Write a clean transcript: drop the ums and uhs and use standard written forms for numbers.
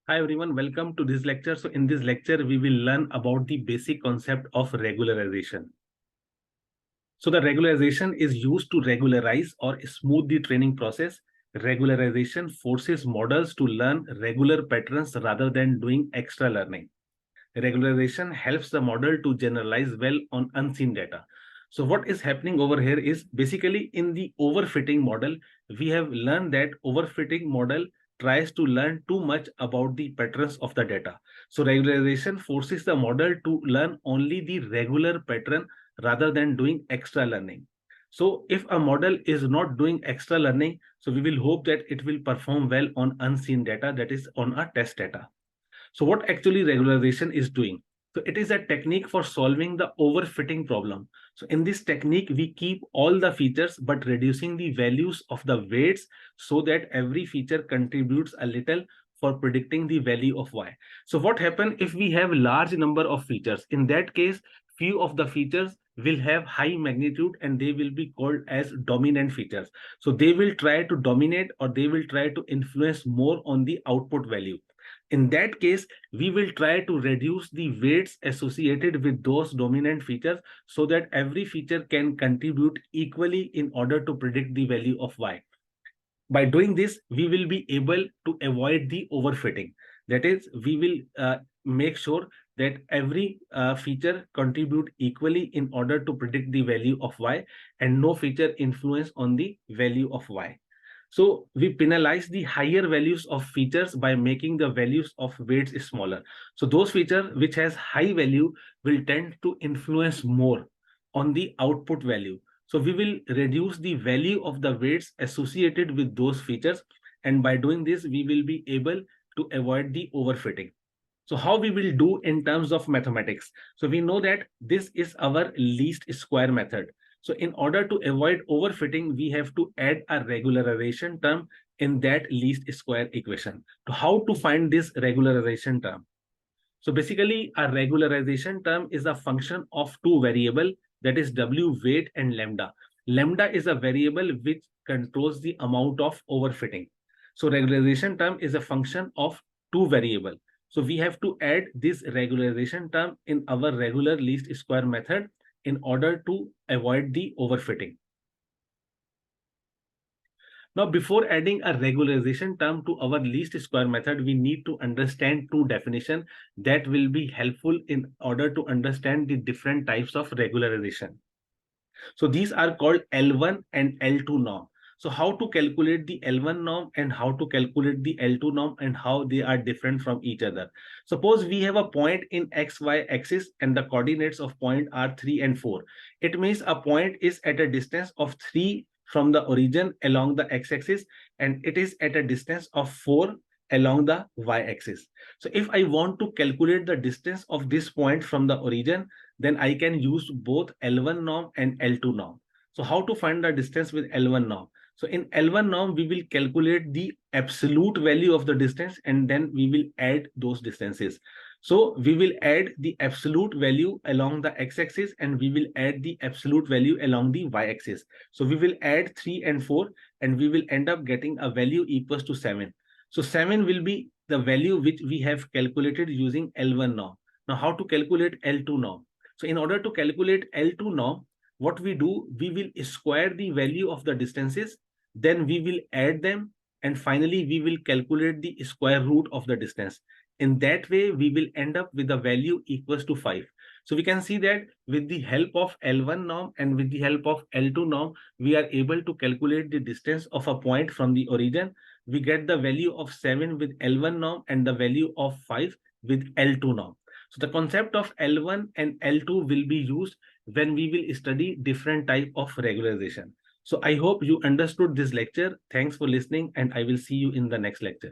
Hi everyone, welcome to this lecture. So in this lecture, we will learn about the basic concept of regularization. So the regularization is used to regularize or smooth the training process. Regularization forces models to learn regular patterns rather than doing extra learning. Regularization helps the model to generalize well on unseen data. So what is happening over here is basically in the overfitting model, we have learned that overfitting model tries to learn too much about the patterns of the data. So regularization forces the model to learn only the regular pattern rather than doing extra learning. So if a model is not doing extra learning, so we will hope that it will perform well on unseen data, that is on our test data. So what actually regularization is doing? So it is a technique for solving the overfitting problem. So in this technique, we keep all the features but reducing the values of the weights so that every feature contributes a little for predicting the value of y. So what happens if we have large number of features? In that case, few of the features will have high magnitude and they will be called as dominant features. So they will try to dominate or they will try to influence more on the output value. In that case, we will try to reduce the weights associated with those dominant features so that every feature can contribute equally in order to predict the value of y. By doing this, we will be able to avoid the overfitting. That is, we will make sure that every feature contribute equally in order to predict the value of y and no feature influence on the value of y. So we penalize the higher values of features by making the values of weights smaller. So those features which has high value will tend to influence more on the output value. So we will reduce the value of the weights associated with those features. And by doing this, we will be able to avoid the overfitting. So how we will do in terms of mathematics? So we know that this is our least square method. So in order to avoid overfitting, we have to add a regularization term in that least square equation. So how to find this regularization term? So basically, a regularization term is a function of two variables, that is W weight and lambda. Lambda is a variable which controls the amount of overfitting. So regularization term is a function of two variables. So we have to add this regularization term in our regular least square method in order to avoid the overfitting. Now, before adding a regularization term to our least square method, we need to understand two definitions that will be helpful in order to understand the different types of regularization. So these are called L1 and L2 norm. So how to calculate the L1 norm and how to calculate the L2 norm and how they are different from each other. Suppose we have a point in XY axis and the coordinates of point are 3 and 4. It means a point is at a distance of 3 from the origin along the x-axis and it is at a distance of 4 along the y-axis. So if I want to calculate the distance of this point from the origin, then I can use both L1 norm and L2 norm. So how to find the distance with L1 norm? So in L1 norm, we will calculate the absolute value of the distance and then we will add those distances. So we will add the absolute value along the x-axis and we will add the absolute value along the y-axis. So we will add 3 and 4 and we will end up getting a value equals to 7. So 7 will be the value which we have calculated using L1 norm. Now how to calculate L2 norm? So in order to calculate L2 norm, what we do, we will square the value of the distances, then we will add them, and finally we will calculate the square root of the distance. In that way, we will end up with a value equals to 5. So we can see that with the help of L1 norm and with the help of L2 norm, we are able to calculate the distance of a point from the origin. We get the value of 7 with L1 norm and the value of 5 with L2 norm. So the concept of L1 and L2 will be used when we will study different type of regularization. So I hope you understood this lecture. Thanks for listening and I will see you in the next lecture.